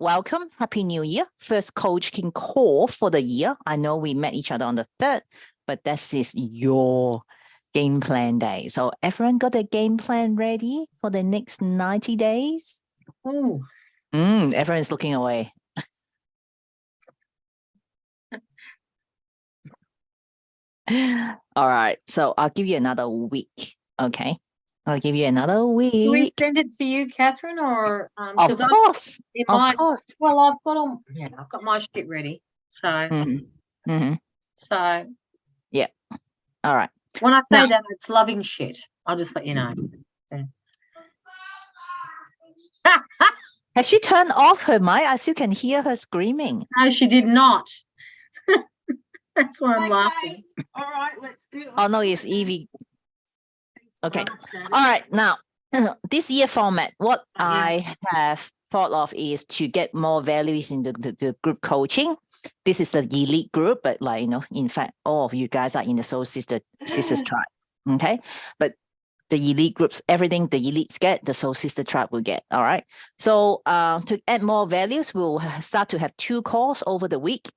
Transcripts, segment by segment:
welcome. Happy New Year. First coaching call for the year. I know we met each other on the 3rd, but this is your game plan day. So everyone got a game plan ready for the next 90 days? Oh. Everyone's looking away. All right. So I'll give you another week. Okay. I'll give you another week. Do we send it to you, Catherine, or of course. Of course. Well, I've got my shit ready. So so yeah. All right. When I say that, it's loving shit. I'll just let you know. Has she turned off her mic? I still can hear her screaming. No, she did not. That's why I'm laughing. All right, let's do it. Oh, no, it's Evie. Okay. All right. Now, this year format, what I have thought of is to get more values into the group coaching. This is the elite group, but in fact, all of you guys are in the Soul Sisters tribe. Okay. But the elite groups, everything the elites get, the Soul Sister tribe will get. All right. So to add more values, we'll start to have 2 calls over the week.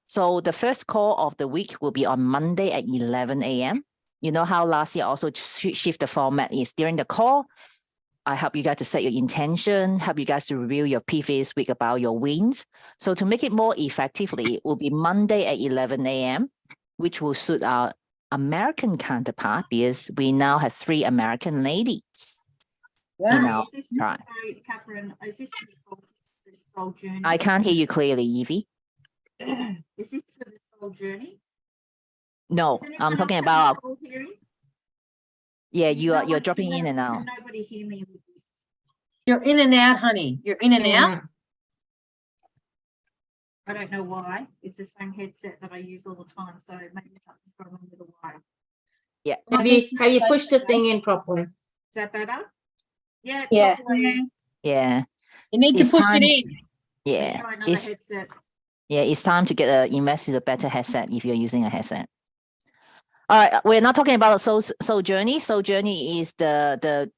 So the first call of the week will be on Monday at 11 a.m. You know how last year also shift the format is during the call. I help you guys to set your intention, help you guys to review your previous week about your wins. So to make it more effectively, it will be Monday at 11 a.m., which will suit our American counterpart because we now have 3 American ladies. Wow. Catherine, is this for the soul journey? I can't hear you clearly, Evie. Is this for the soul journey? No, I'm talking about. Yeah, you're dropping in and out. Can nobody hear me with this? You're in and out, honey. You're in and out. I don't know why. It's the same headset that I use all the time, so maybe something's going on with the wire. Yeah. Have you pushed the thing in properly? Is that better? Yeah. Yeah. Yeah. You need to push it in. Yeah. Try another headset. Yeah, it's time to invest in a better headset if you're using a headset. All right, we're not talking about soul journey. Soul journey is the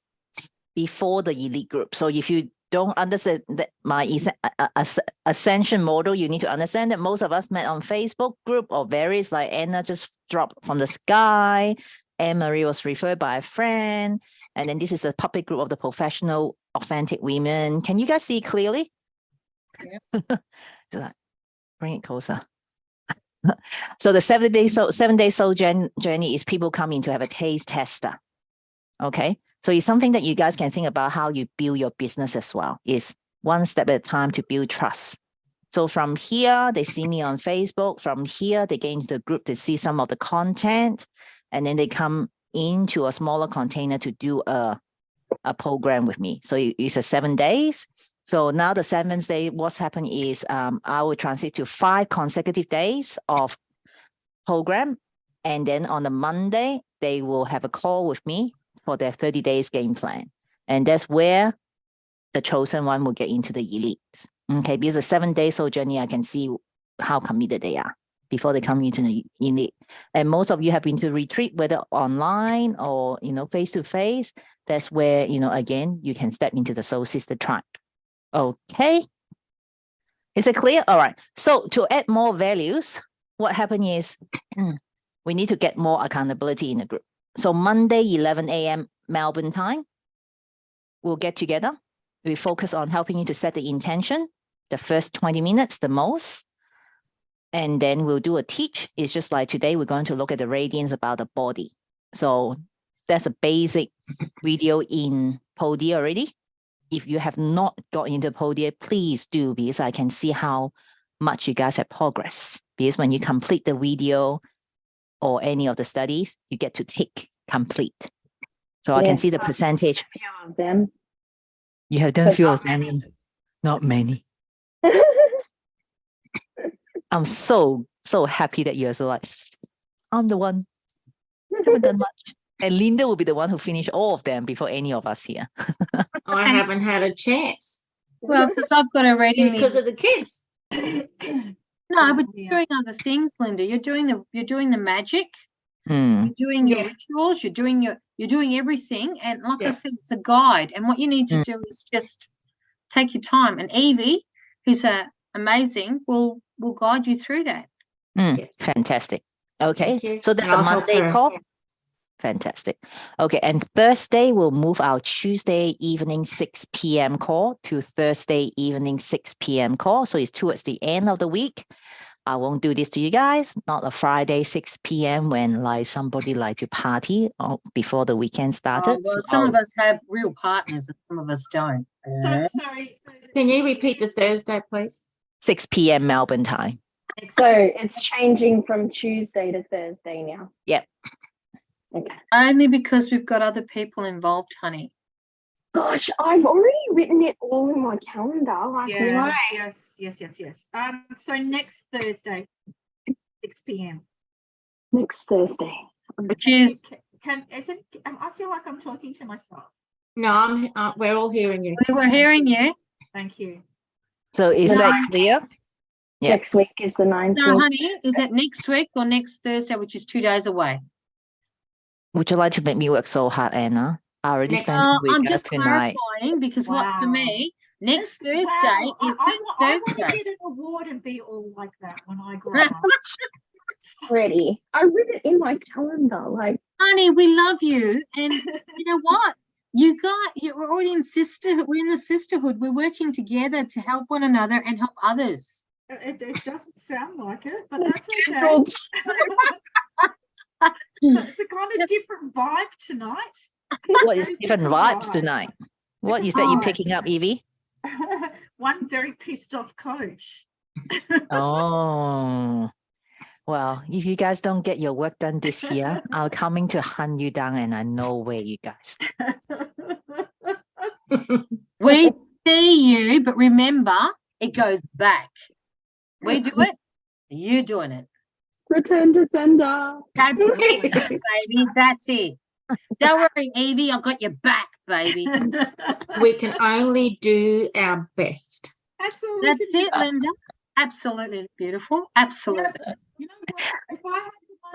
before the elite group. So if you don't understand my ascension model, you need to understand that most of us met on Facebook group or various, like Anna just dropped from the sky. Anne-Marie was referred by a friend. And then this is a public group of the professional, authentic women. Can you guys see clearly? Yeah. Bring it closer. So the 7-day soul journey is people coming to have a taste tester. Okay. So it's something that you guys can think about how you build your business as well. Is one step at a time to build trust. So from here, they see me on Facebook. From here, they get into the group to see some of the content. And then they come into a smaller container to do a program with me. So it's a 7 days. So now the 7th day, what's happened is I will transit to 5 consecutive days of program. And then on the Monday, they will have a call with me for their 30 days game plan. And that's where the chosen one will get into the elites. Okay, because the 7-day soul journey, I can see how committed they are before they come into the elite. And most of you have been to retreat, whether online or, face-to-face. That's where, again, you can step into the Soul Sister tribe. Okay. Is it clear? All right. So to add more values, what happened is we need to get more accountability in the group. So Monday, 11 a.m. Melbourne time, we'll get together. We focus on helping you to set the intention, the first 20 minutes, the most. And then we'll do a teach. It's just like today, we're going to look at the radiance about the body. So that's a basic video in Podia already. If you have not got into Podia, please do, because I can see how much you guys have progressed. Because when you complete the video or any of the studies, you get to tick complete. So I can see the percentage. Few of them. You have done few of them. Not many. I'm so happy that you're so like, I'm the one. Haven't done much. And Linda will be the one who finished all of them before any of us here. I haven't had a chance. Well, because I've got already because of the kids. No, but you're doing other things, Linda. You're doing the magic. You're doing your rituals. You're doing everything. And like I said, it's a guide. And what you need to do is just take your time. And Evie who's amazing, will guide you through that. Fantastic. Okay, Thank you. so that's And a I'll help Monday her. call. Fantastic. Okay, and Thursday we'll move our Tuesday evening 6 p.m. call to Thursday evening 6 p.m. call. So it's towards the end of the week. I won't do this to you guys, not a Friday 6 p.m. when like somebody like to party before the weekend started. Well, So some of us have real partners and some of us don't. So sorry. Can you repeat the Thursday, please? 6 p.m. Melbourne time. So it's changing from Tuesday to Thursday now. Yep. Okay. Only because we've got other people involved, honey. Gosh, I've already written it all in my calendar. Like, Yeah. why? Yes. So next Thursday, 6 p.m. Next Thursday. Which is I feel like I'm talking to myself. No, we're all hearing you. we were hearing you. Thank you. So is The that 19th. clear? Yeah. Next week is the 19th. No, honey, is it next week or next Thursday, which is 2 days away? Would you like to make me work so hard, Anna? I already Next- spent 2 I'm weeks just tonight. clarifying because what for Wow. me, next Thursday Wow, is I this want to Thursday. get an award and be all like that when I grow up. Ready. I wrote it in my calendar. Like, Honey, we love you. And you know what? We're already in sisterhood. We're in the sisterhood. We're working together to help one another and help others. It doesn't sound like it, but that's okay. scheduled. It's a kind of different vibe tonight. What is different vibes tonight? What is that you Vibes. picking up, Evie? One very pissed off coach. Oh, well, if you guys don't get your work done this year, I'm coming to hunt you down and I know where you guys. We see you, but remember, it goes back. We do it, you doing it. Return to sender. That's it, baby. That's it. Don't worry, Evie, I got your back, baby. We can only do our best. Absolutely. That's it, Linda. Absolutely beautiful. Absolutely. You know what? If I had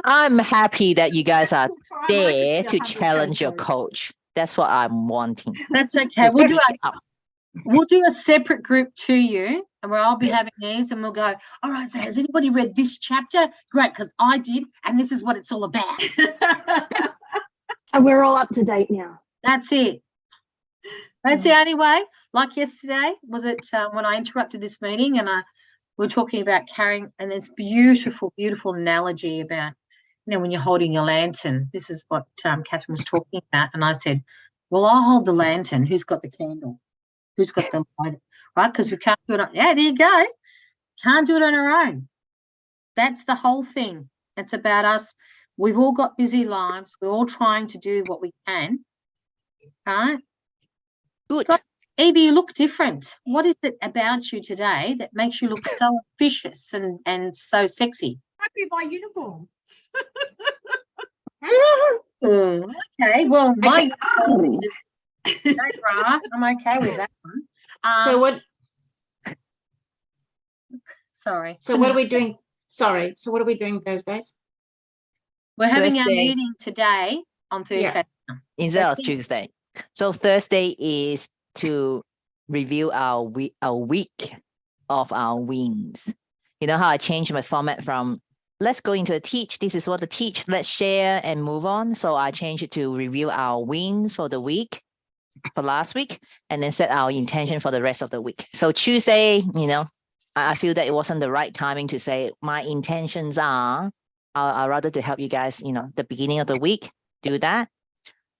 I'm happy that you guys are time, I could there be to 100% challenge your coach. coach. That's what I'm wanting. That's okay. Just We'll do a separate group to you, and where I'll be having these, and we'll go, all right, so has anybody read this chapter? Great, because I did, and this is what it's all about. So we're all up to date now. That's it. That's the only way. Like yesterday, was it when I interrupted this meeting and we were talking about carrying, and this beautiful, beautiful analogy about, you know, when you're holding your lantern. This is what Catherine was talking about. And I said, well, I'll hold the lantern. Who's got the candle? Who's got the light? Right? Because we can't do it. Yeah, there you go. Can't do it on our own. That's the whole thing. It's about us. We've all got busy lives. We're all trying to do what we can. Right? Good. God, Evie, you look different. What is it about you today that makes you look so ambitious and so sexy? Might be my uniform. Okay, well, my Okay. is no bra. I'm okay with that one. So what? Sorry. So what are we doing? Sorry. So what are we doing Thursdays? We're having our Thursday. meeting today on Thursday. Yeah. Instead of That's it. Tuesday. So Thursday is to review our week of our wins. You know how I changed my format from let's go into a teach. This is what the teach. Let's share and move on. So I changed it to review our wins for the week, for last week, and then set our intention for the rest of the week. So Tuesday, you know, I feel that it wasn't the right timing to say my intentions are. I'd rather to help you guys, you know, the beginning of the week, do that.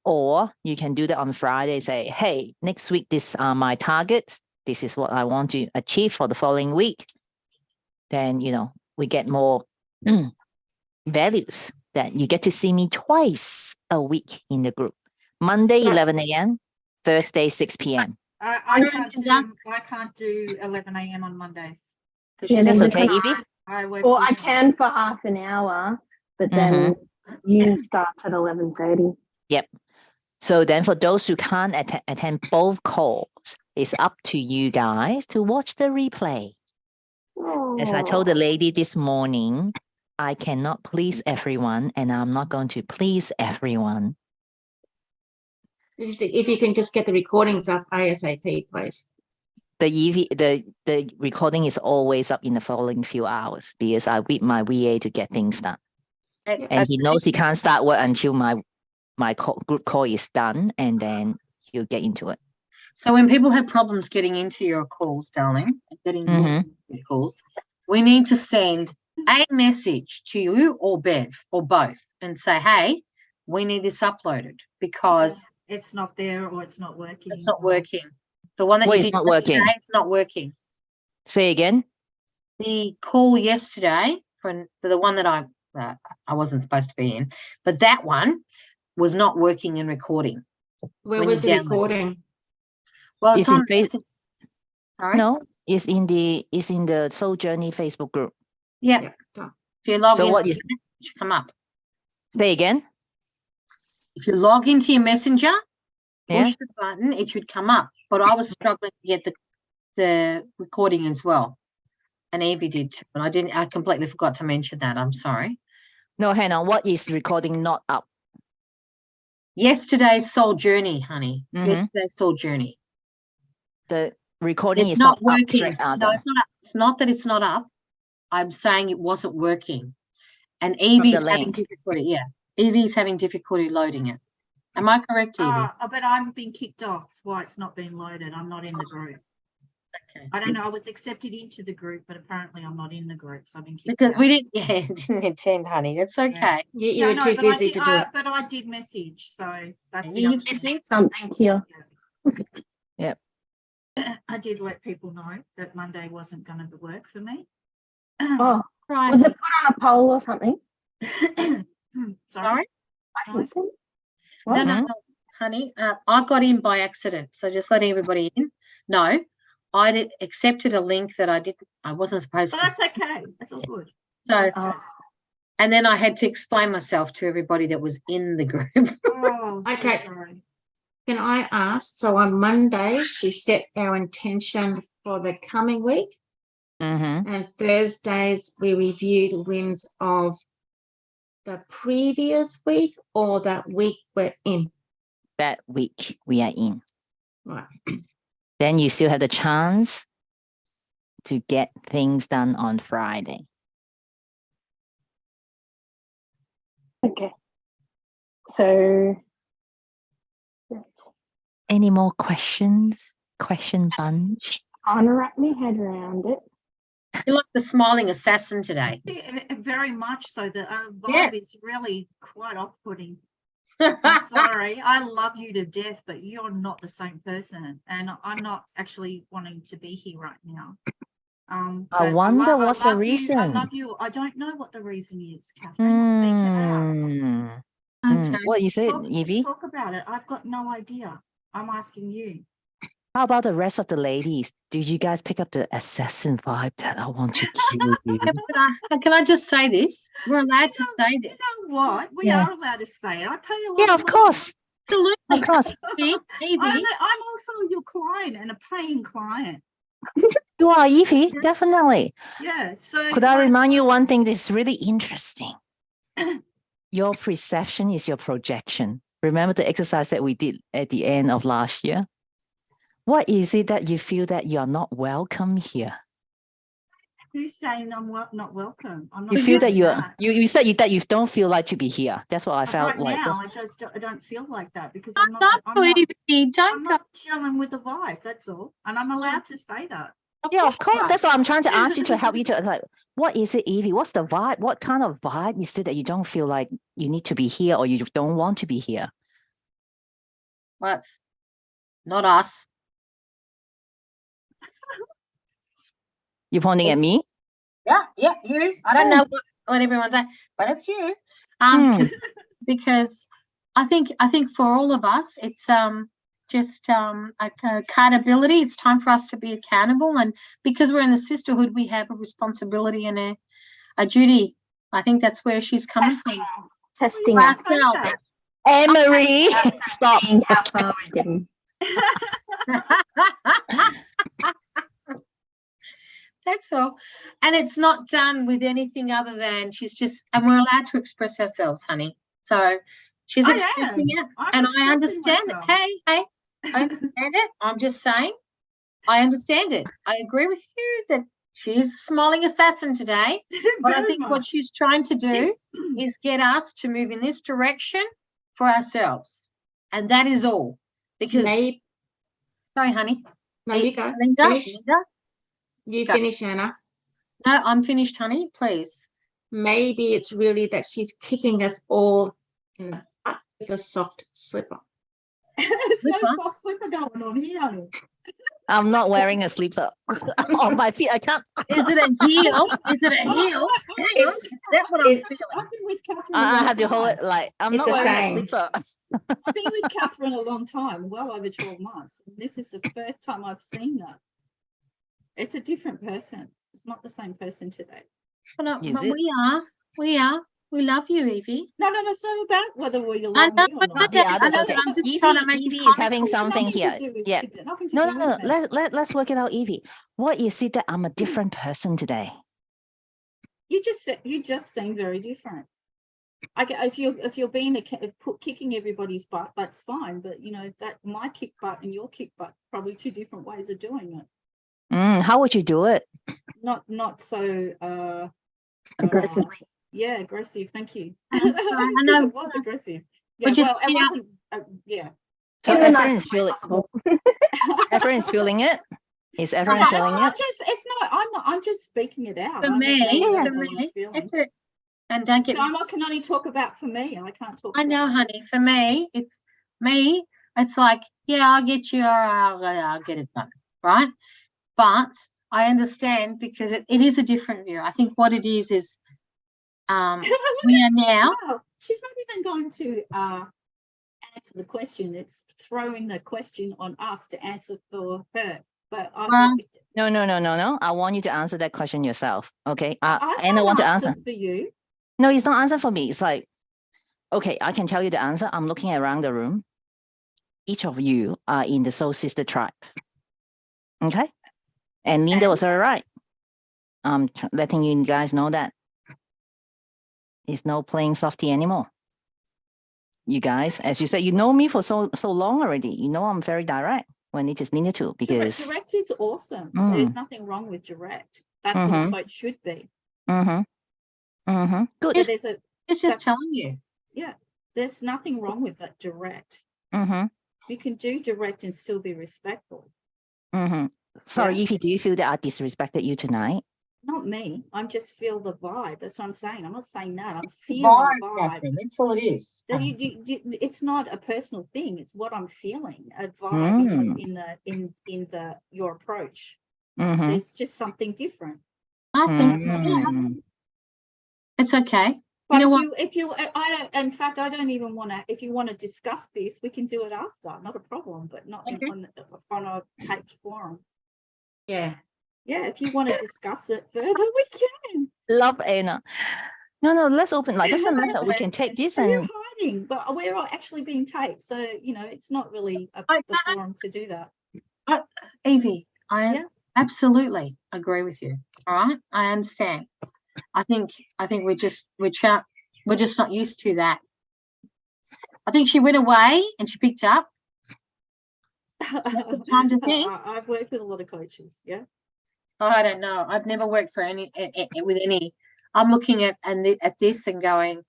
Or you can do that on Friday, say, hey, next week, these are my targets. This is what I want to achieve for the following week. Then, you know, we get more values that you get to see me twice a week in the group. Monday, So- 11 a.m., Thursday, 6 p.m. I can't do 11 a.m. on Mondays. Yeah, That's then okay, you Evie? I work. Well, I weekends. can for half an hour, but then uni starts at 11:30. So then for those who can't attend both calls, it's up to you guys to watch the replay. As I told the lady this morning, I cannot please everyone and I'm not going to please everyone. If you can just get the recordings up ASAP, please. the the recording is always up in the following few hours because I with my VA to get things done. And he knows he can't start work until my group call is done, and then he'll get into it. So when people have problems getting into your calls, darling, getting Mhm. your calls, we need to send a message to you or Bev or both and say, hey, we need this uploaded because It's not there or it's not working. it's not working. The one that What you is did not yesterday, working? it's not working. Say again. The call yesterday for the one that I wasn't supposed to be in, but that one was not working and recording. Where When was you the download it. recording? Well, Is it's it on. face- Sorry. No, it's in the Soul Journey Facebook group. Yeah. Yeah. done. If you log So in, what is- it should come up. Say again. If you log into your messenger, Yeah. push the button, it should come up. But I was struggling to get the recording as well. And Evie did too. And I completely forgot to mention that. I'm sorry. No, hang on. What is recording not up? Yesterday's soul journey, honey. Mhm. Yesterday's soul journey. The recording It's is not up working. straight No, out. it's not up. It's not that it's not up. I'm saying it wasn't working. And Evie's having link. difficulty. Yeah. Evie's having difficulty loading it. Am I correct, Evie? But I'm being kicked off. That's why it's not being loaded. I'm not in the group. Okay. I don't know. I was accepted into the group, but apparently I'm not in the group. So I've been kicked Because out. we didn't attend, honey. It's okay. You were no, too but I busy did- to do it. But I did message. So that's And the you- upshot. Missing something here. I did let people know that Monday wasn't going to work for me. Oh, Right. was it put on a poll or something? Sorry? I didn't see. No, What? no, no, honey. I got in by accident. So just letting everybody in. No, I accepted a link that I wasn't supposed But to. that's okay. That's all good. So, Oh. and then I had to explain myself to everybody that was in the group. Oh, so Okay. sorry. Can I ask? So on Mondays, we set our intention for the coming week, Mm-hmm. and Thursdays, we review the wins of the previous week or that week we're in. That week we are in. Right. Then you still have the chance to get things done on Friday. Okay. So, Any more questions? Question bunch? trying to wrap my head around it. You're like the smiling assassin today. Very much so. The vibe Yes. is really quite off-putting. I'm sorry. I love you to death, but you're not the same person, and I'm not actually wanting to be here right now. I but wonder what's the love you. I reason. love you. I don't know what the reason is, Catherine. Speak it out. Okay. What is it, Talk, Evie? talk about it. I've got no idea. I'm asking you. How about the rest of the ladies? Did you guys pick up the assassin vibe that I want to kill you? Can I just say this? We're allowed to say this. You know what? We Yeah. are allowed to say it. I pay a lot. Yeah, of course. Absolutely. Of course. Evie, I'm also your client and a paying client. You are Evie, definitely. Yeah. So Could I remind you one thing that's really interesting? Your perception is your projection. Remember the exercise that we did at the end of last year? What is it that you feel that you are not welcome here? Who's saying I'm not welcome? I'm not You feel that saying you said that you don't feel like to be here. That's what I felt right like. now. I don't feel like that because don't go, Evie. Don't I'm go. not chilling with the vibe. That's all, and I'm allowed to say that. Yeah, of course. That's what I'm trying to ask you to help you to like, what is it, Evie? What's the vibe? What kind of vibe is it that you don't feel like you need to be here or you don't want to be here? Well, it's not us. You're pointing at me? Yeah, you. I don't know what everyone's saying, but it's you. Because I think for all of us, it's just accountability. It's time for us to be accountable, and because we're in the sisterhood, we have a responsibility and a duty. I think that's where she's coming from. Testing For us, ourselves. Anne-Marie, stop. seeing how far we're getting. That's all. And it's not done with anything other than and we're allowed to express ourselves, honey. So she's I expressing am. it, I'm and I expressing understand myself. it. Hey, I understand it. I'm just saying, I understand it. I agree with you that she's a smiling assassin today. But I Very think what much. she's trying to do is get us to move in this direction for ourselves. And that is all. Because, Maybe, sorry, honey. no, you go. Linda, Finish. Linda? You Go. finish, Anna. No, I'm finished, honey. Please. Maybe it's really that she's kicking us all in the butt with a soft slipper. There's no Slipper? soft slipper going on here, honey. I'm not wearing a slipper on my feet. I can't. Is it a heel? Is it a heel? Hang on. It's- Is that what I'm it's- feeling? I've been with Catherine. a I long have to hold time. it like I'm It's not the wearing same. a slipper. I've been with Catherine a long time, well over 12 months. This is the first time I've seen that. It's a different person. It's not the same person today. But, Is but it? we are. We love you, Evie. No, it's not about whether we I love know, me or but not. The I others, know, okay. but I'm just Evie, trying to make Evie it is having comical. something Nothing here. to do with Yeah. it, nothing to No, do with me. Let's work it out, Evie. What is it that I'm a different person today? You just seem very different. If you're being kicking everybody's butt, that's fine. But you know that my kick butt and your kick butt probably two different ways of doing it. How would you do it? Not so Aggressively. yeah, aggressive. Thank you. I Because know. it was aggressive. Yeah, Which is- well, it yeah. wasn't. Yeah. So In the everyone is nicest way feeling. possible. Everyone is feeling it. Is everyone No, feeling I'm it? just. It's not. I'm not. I'm just speaking it out. For I'm not me, saying what for everyone's me, feeling. it's it. And don't get So me. I can only talk about for me. I can't talk. I for know, others. honey. For me, it's me. It's like, yeah, I'll get you. I'll get it done, right? But I understand because it is a different view. I think what it is we are now. Wow, she's not even going to answer the question. It's throwing the question on us to answer for her. But Well, No. I want you to answer that question yourself. Okay. I Anna want to answer. answers for you. No, it's not answer for me. It's like, okay, I can tell you the answer. I'm looking around the room. Each of you are in the Soul Sister tribe. Okay. And Linda was all right. Letting you guys know that it's no playing softy anymore. You guys, as you said, you know me for so long already. You know I'm very direct when it is needed to, because Direct is awesome. Mm. There's nothing wrong with direct. That's what Mhm. a coach should be. good. So there's a it's just That's- telling you. there's nothing wrong with that direct. You can do direct and still be respectful. Sorry, Yeah. Evie, do you feel that I disrespected you tonight? Not me. I just feel the vibe. That's what I'm saying. I'm not saying that. I'm feeling Vibe, the vibe. Catherine, that's all it is. That it's not a personal thing. It's what I'm feeling. A vibe in your approach. There's just something different. I think yeah, it's okay. But know what? if you, I don't. In fact, I don't even want to. If you want to discuss this, we can do it after. Not a problem. But not Okay. on a taped forum. Yeah. Yeah, if you want to discuss it further, we can. Love Anna. No, let's open. Like, doesn't matter. We can take this You're and hiding, but we're all actually being taped, so you know it's not really the forum to do that. Evie, I Yeah. absolutely agree with you. All right, I understand. I think we're just not used to that. I think she went away and she picked up. That's the time to think. I've worked with a lot of coaches. Yeah. Oh, I don't know. I've never worked for any with any. I'm looking at this and going,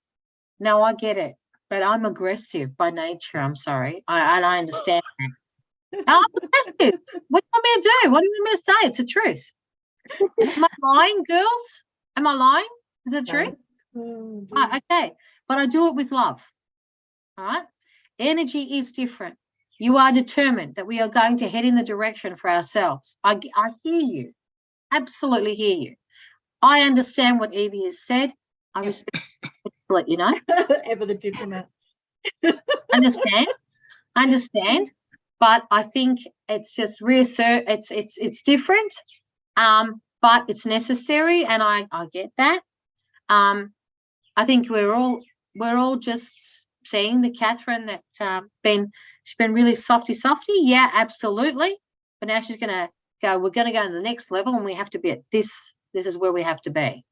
no, I get it, but I'm aggressive by nature. I'm sorry. I understand that. I'm aggressive. What do you want me to do? What do you want me to say? It's the truth. Am I lying, girls? Am I lying? Is it true? Okay, but I do it with love. All right. Energy is different. You are determined that we are going to head in the direction for ourselves. I hear you. Absolutely hear you. I understand what Evie has said. I respect to let you know. Ever the diplomat. Understand. But I think it's just reassert. It's different. But it's necessary, and I get that. I think we're all just seeing the Catherine that's she's been really softy. Yeah, absolutely. But now she's gonna go. We're gonna go to the next level, and we have to be at this. This is where we have to be.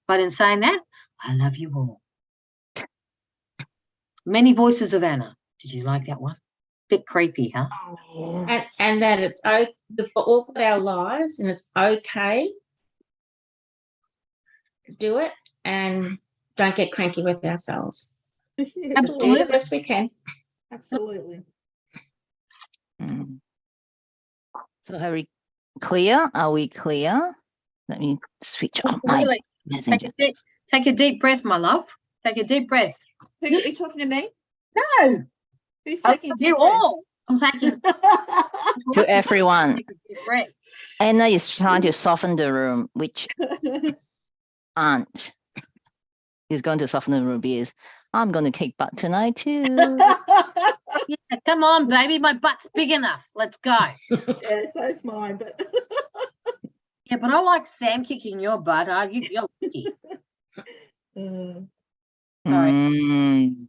But in saying that, I love you all. Many voices of Anna. Did you like that one? Bit creepy, huh? Oh, And that it's okay, we've all got our lives and it's okay to do it, and don't get cranky with ourselves. Yeah, Just do the Absolutely. best we can. absolutely. Mm. So are we clear? Are we clear? Let me switch off my Absolutely. messenger. Take a deep breath, my love. Take a deep breath. Who, are you talking to me? No, Who's I taking love deep you breaths? all. I'm taking To everyone, Take a deep breath. Anna is trying to soften the room, which aunt is going to soften the room because I'm going to kick butt tonight too. Yeah, come on, baby. My butt's big enough. Let's go. Yeah, so's mine, but Yeah, but I like Sam kicking your butt. You're lucky. Sorry. Mm.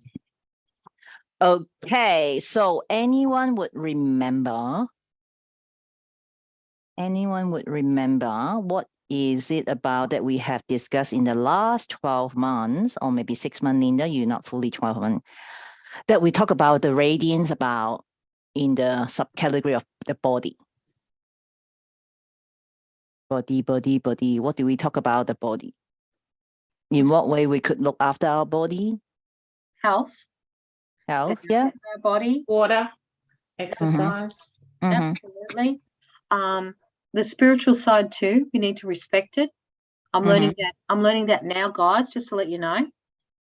Okay, so anyone would remember what is it about that we have discussed in the last 12 months or maybe 6 months, Linda, you're not fully 12 months, that we talk about the radiance about in the subcategory of the body. Body. What do we talk about the body? In what way we could look after our body? Health. Health, yeah. Our body. Water, exercise. Mhm. Absolutely. The spiritual side too. We need to respect it. I'm learning that. I'm learning that now, guys. Just to let you know,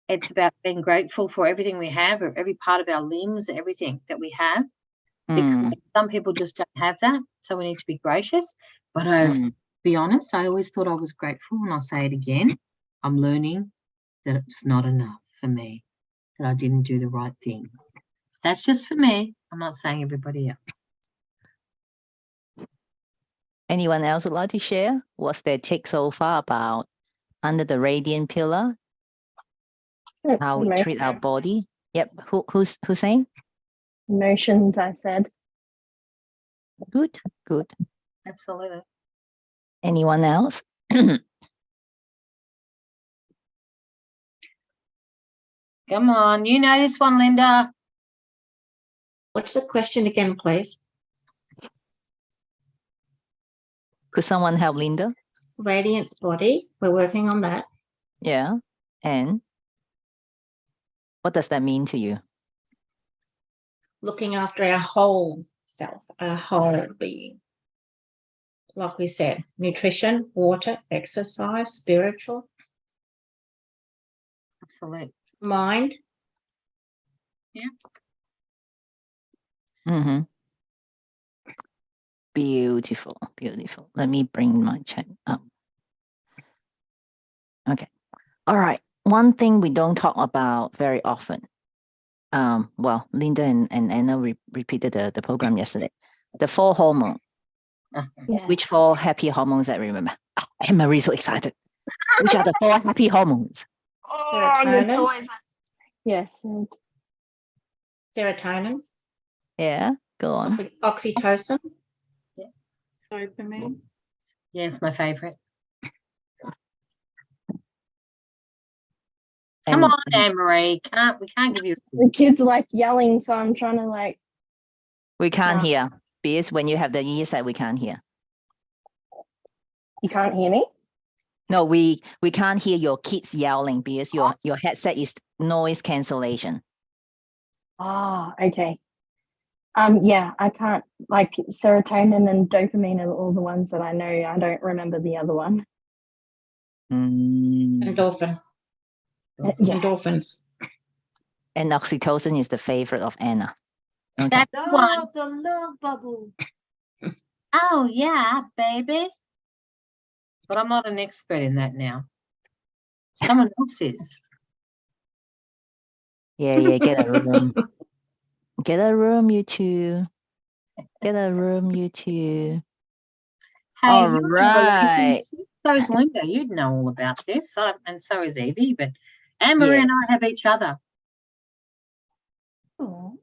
it's about being grateful for everything we have, or every part of our limbs, everything that we have. Because Mm, some people just don't have that, so we need to be gracious. But mm. be honest, I always thought I was grateful, and I'll say it again. I'm learning that it's not enough for me, that I didn't do the right thing. That's just for me. I'm not saying everybody else. Anyone else would like to share? What's their take so far about under the radiant pillar, how we treat our body? Yep. Who's saying? emotions, I said. Good. Absolutely. Anyone else? Come on, you know this one, Linda. What's the question again, please? Could someone help Linda? Radiance body. We're working on that. Yeah. And what does that mean to you? Looking after our whole self, our whole being. Like we said, nutrition, water, exercise, spiritual, Absolutely. mind. Mm-hmm. Beautiful. Let me bring my chat up. Okay. All right. One thing we don't talk about very often. Well, Linda and Anna repeated the program yesterday. The 4 hormones. Yeah. Which 4 happy hormones I remember? Oh, Anne-Marie's so excited. Which are the 4 happy hormones? Serotonin. Yes. And Serotonin. Yeah, go on. Oxytocin. dopamine. Yes, my favorite. Come on, Anne-Marie. We can't give you the kids like yelling, so I'm trying to like. We can't No. hear. Because when you have the earset, we can't hear. You can't hear me? No, we can't hear your kids yelling because your headset is noise cancellation. Oh, okay. Yeah, I can't, like, serotonin and dopamine are all the ones that I know. I don't remember the other one. Endorphin. Yeah. Endorphins. And oxytocin is the favorite of Anna. Okay. That's the one. Oh, the love bubble. Oh, yeah, baby. But I'm not an expert in that now. Someone else is. Yeah, get a room. Get a room, you two. Get a room, you two. Hey, All you're in right. relationship. So is Linda. You'd know all about this. And so is Evie. But Anne-Marie Yeah. and I have each other. Oh.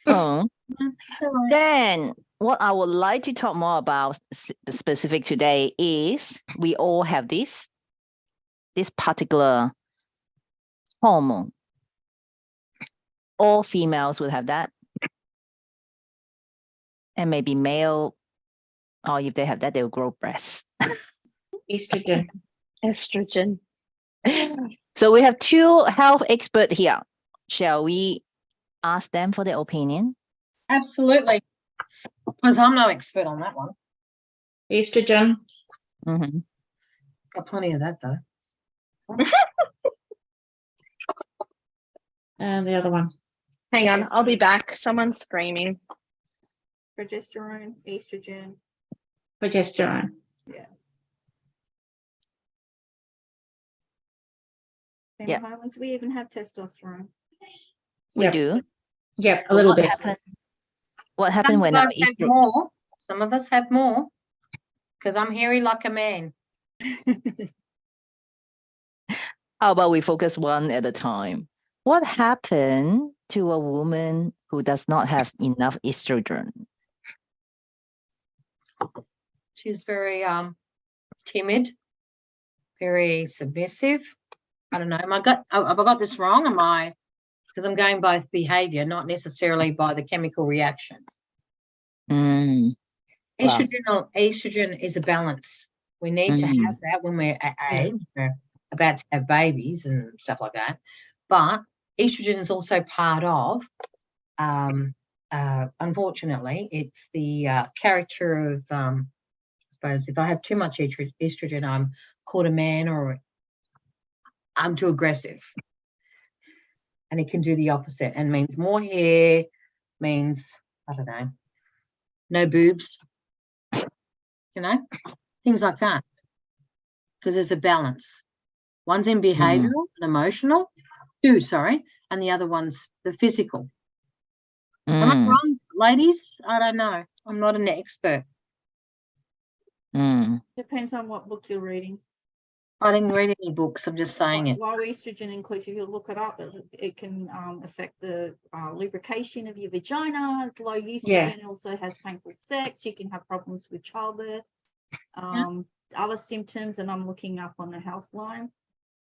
Oh. It's all right. Then what I would like to talk more about specific today is we all have this particular hormone. All females would have that. And maybe male, or if they have that, they'll grow breasts. Estrogen. Estrogen. So we have two health experts here. Shall we ask them for their opinion? Absolutely. Because I'm no expert on that one. Estrogen. Mhm. Got plenty of that though. And the other one. Hang on, I'll be back. Someone's screaming. Progesterone, estrogen. Progesterone. Yeah. Female hormones. We even have testosterone. We Yep. do. Yep, a But little what bit. happened? What Some happened of when our us have estrogen? more. Some of us have more. Because I'm hairy like a man. How about we focus one at a time? What happened to a woman who does not have enough estrogen? She's very timid, very submissive. I don't know. Have I got this wrong? Am I? Because I'm going by behavior, not necessarily by the chemical reaction. Mm, Wow. Estrogen is a balance. We need to have that when we're at age, we're about to have babies and stuff like that. But estrogen is also part of, unfortunately, it's the character of, I suppose, if I have too much estrogen, I'm called a man or I'm too aggressive. And it can do the opposite and means more hair, means, I don't know, no boobs, things like that. Because there's a balance. One's in behavioral and emotional, and the other one's the physical. Am I wrong, ladies? I don't know. I'm not an expert. Depends on what book you're reading. I didn't read any books. I'm just saying it. Low estrogen includes, if you look it up, it can affect the lubrication of your vagina. Low estrogen also has painful sex. You can have problems with childbirth. Other symptoms, and I'm looking up on the health line.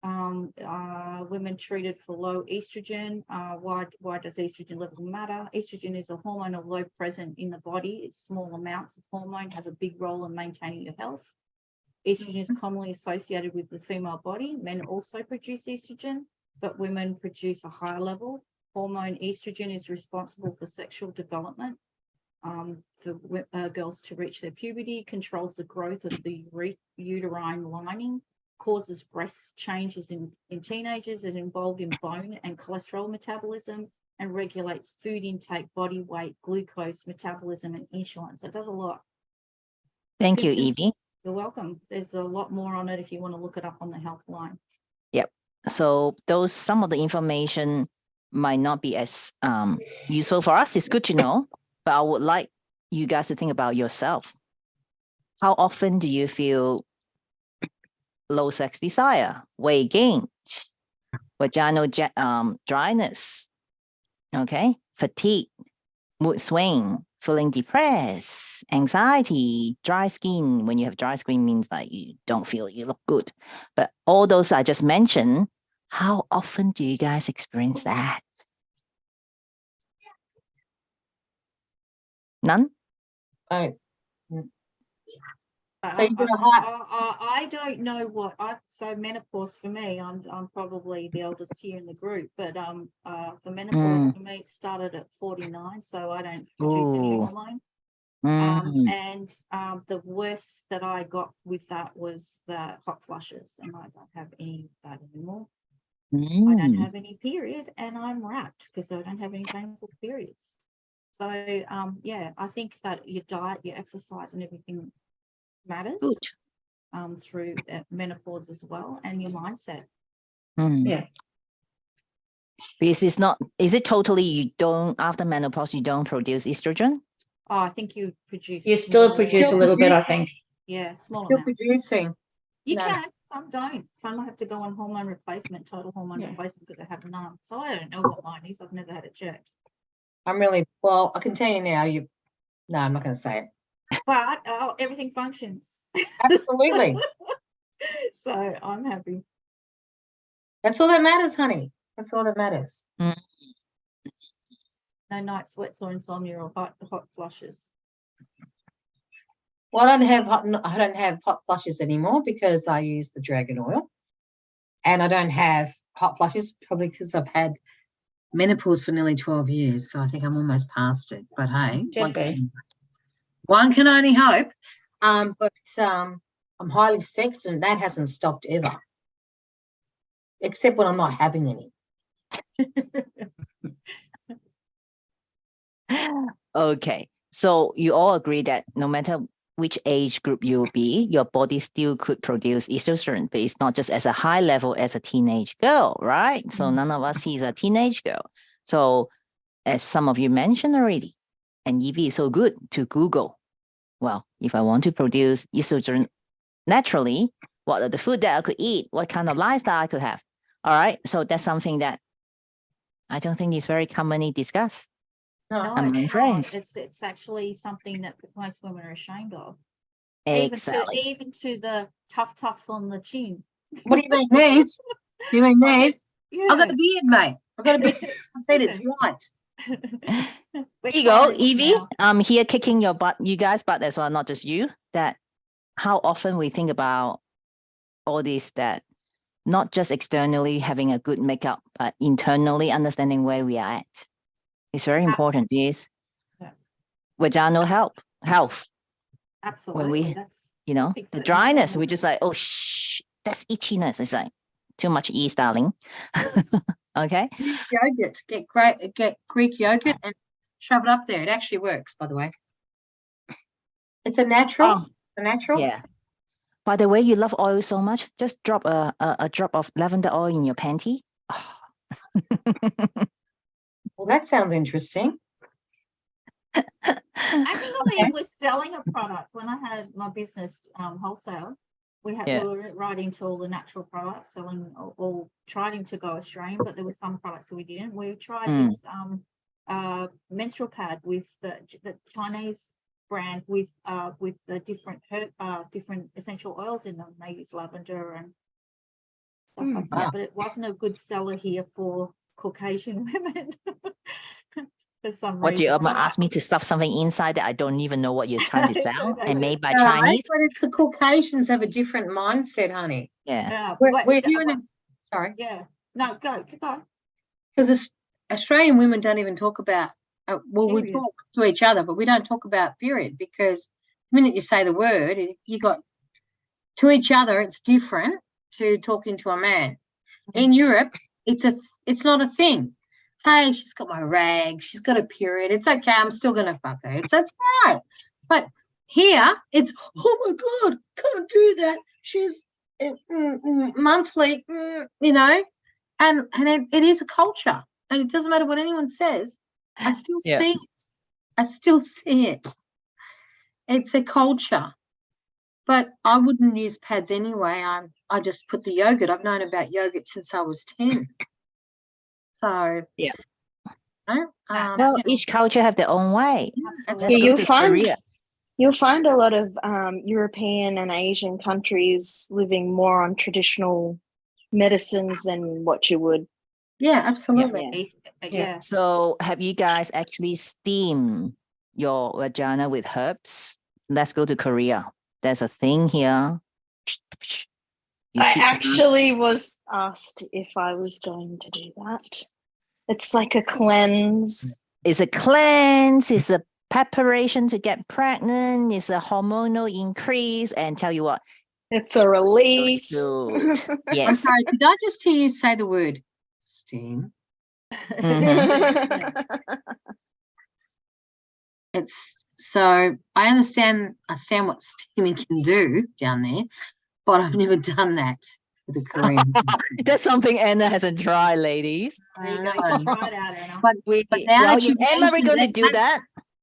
Women treated for low estrogen. Why does estrogen level matter? Estrogen is a hormone of low present in the body. It's small amounts of hormone have a big role in maintaining your health. Estrogen is commonly associated with the female body. Men also produce estrogen, but women produce a higher level. Hormone estrogen is responsible for sexual development, for girls to reach their puberty, controls the growth of the uterine lining, causes breast changes in teenagers, is involved in bone and cholesterol metabolism, and regulates food intake, body weight, glucose metabolism, and insulin. So it does a lot. Thank you, Evie. You're welcome. There's a lot more on it if you want to look it up on the health line. Yep. So some of the information might not be as useful for us. It's good to know, but I would like you guys to think about yourself. How often do you feel low sex desire, weight gain, vaginal dryness, okay, fatigue, mood swing, feeling depressed, anxiety, dry skin? When you have dry skin means like you don't feel you look good. But all those I just mentioned, how often do you guys experience that? None? Oh, So you've got a high. I don't know what so menopause for me, I'm probably the eldest here in the group, but the menopause for me started at 49, so I don't produce any hormone. And the worst that I got with that was the hot flushes, and I don't have any of that anymore. I don't have any period, and I'm wrapped because I don't have any painful periods. So I think that your diet, your exercise, and everything matters. Good. Through menopause as well, and your mindset. Yeah. Because is it totally you don't, after menopause, you don't produce estrogen? Oh, I think you produce. You still produce a little bit, I think. Yeah, small Still amounts. producing. You No. can, some don't. Some have to go on hormone replacement, total hormone replacement, because they have none. So I don't know what mine is. I've never had it checked. I can tell you now, no, I'm not going to say it. But everything functions. Absolutely. So I'm happy. That's all that matters, honey. That's all that matters. No night sweats or insomnia or hot flushes. Well, I don't have hot flushes anymore because I use the dragon oil, and I don't have hot flushes probably because I've had menopause for nearly 12 years. So I think I'm almost past it. But hey, Should be. one can only hope. But I'm highly sexed, and that hasn't stopped ever, except when I'm not having any. Okay. So you all agree that no matter which age group you'll be, your body still could produce estrogen, but it's not just as a high level as a teenage girl, right? So none of us is a teenage girl. So as some of you mentioned already, and Evie is so good to Google. Well, if I want to produce estrogen naturally, what are the food that I could eat? What kind of lifestyle I could have? All right. So that's something that I don't think is very commonly discussed. No, among it's not. friends. It's actually something that most women are ashamed of. Exactly. Even to the tufts on the chin. what do you mean, these? You mean I these? Yeah. I've got a beard, mate. I've got a beard. I said it's Okay. white. We're Here you go, clients Evie. now. I'm here kicking your butt, you guys' butt as well, not just you. That how often we think about all this, that not just externally having a good makeup, but internally understanding where we are at. It's very important, because Yeah. vaginal health. Absolutely. we- That's You know, Fix the it dryness, now. we just like, oh, that's itchiness. It's like too much yeast, darling. Okay. Use yogurt. Get Greek yogurt and shove it up there. It actually works, by the way. It's a natural. Oh, A natural. yeah. By the way, you love oil so much, just drop a drop of lavender oil in your panty. Well, that sounds interesting. Actually was selling a product when I had my business wholesale. We Yeah. were right into all the natural products, selling all trying to go Australian, but there were some products that we didn't. We tried this menstrual pad with the Chinese brand with the different different essential oils in them. They use lavender and stuff like that, Wow. but it wasn't a good seller here for Caucasian women. For some What do you reason. ask me to stuff something inside that I don't even know what you're trying to sell and made by No, Chinese? but it's the Caucasians have a different mindset, honey. Yeah. Yeah, We're here in sorry, yeah. No, go. because Australian women don't even talk about. Well, we Period. talk to each other, but we don't talk about period, because the minute you say the word, you got to each other. It's different to talking to a man. In Europe, it's not a thing. Hey, she's got my rag. She's got a period. It's okay. I'm still gonna fuck her. It's fine. But here, it's oh my god, can't do that. She's monthly, you know, and it is a culture, and it doesn't matter what anyone says. I still Yeah. see it. I still see it. It's a culture. But I wouldn't use pads anyway. I just put the yogurt. I've known about yogurt since I was 10. So Yeah. well, Each culture have their own way. Absolutely. Let's Yeah, go you'll to find- Korea. You'll find a lot of European and Asian countries living more on traditional medicines than what you would. yeah, absolutely. Yeah. So have you guys actually steamed your vagina with herbs? Let's go to Korea. There's a thing here. You I sit down. actually was asked if I was going to do that. It's like a cleanse. It's a cleanse, it's a preparation to get pregnant, it's a hormonal increase, and tell you what, It's a release. good. I'm Yes. sorry, did I just hear you say the word steam? Mhm. It's so I understand what steaming can do down there, but I've never done that with a Korean. That's something Anna hasn't tried, ladies. There you go. You can try it out, Anna. But now Well, that you if Emma, we're mentioned going to it, do that.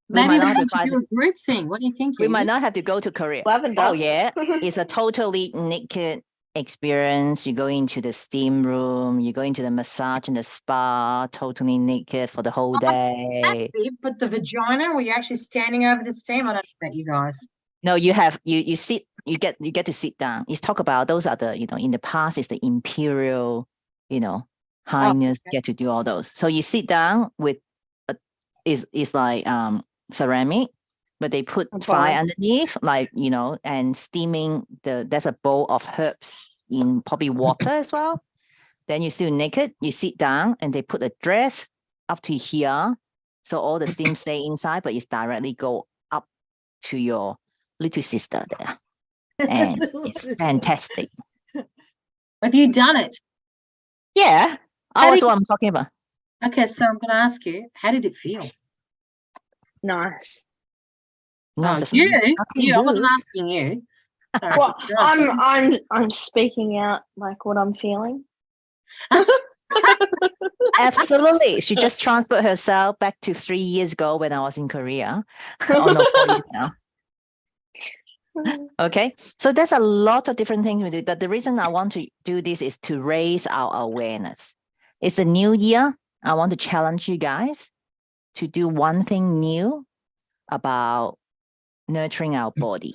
We maybe might we not have to should find do a group thing. What do you think? We might Evie? not have to go to Korea. Lavender. Oh yeah, it's a totally naked experience. You go into the steam room, you go into the massage and the spa, totally naked for the whole day. That's it, but the vagina, where you're actually standing over the steam, I don't know about you guys. No, you have you sit, you get to sit down. It's talk about those are the, in the past it's the imperial, highness get to do all those. So you sit down with it's like ceramic, but they put A fire bowl. underneath, like, and steaming there's a bowl of herbs in probably water as well. Then you're still naked, you sit down and they put a dress up to here. So all the steam stay inside, but it's directly go up to your little sister there. And it's fantastic. Have you done it? Yeah, How that's did- what I'm talking about. Okay, so I'm going to ask you, how did it feel? Not Oh, just you, sucking I wasn't good. asking you. Sorry. Well, No. I'm speaking out like what I'm feeling. Absolutely. She just transferred herself back to 3 years ago when I was in Korea. Oh no, 4 years now. Okay. So there's a lot of different things we do. But the reason I want to do this is to raise our awareness. It's a new year. I want to challenge you guys to do one thing new about nurturing our body,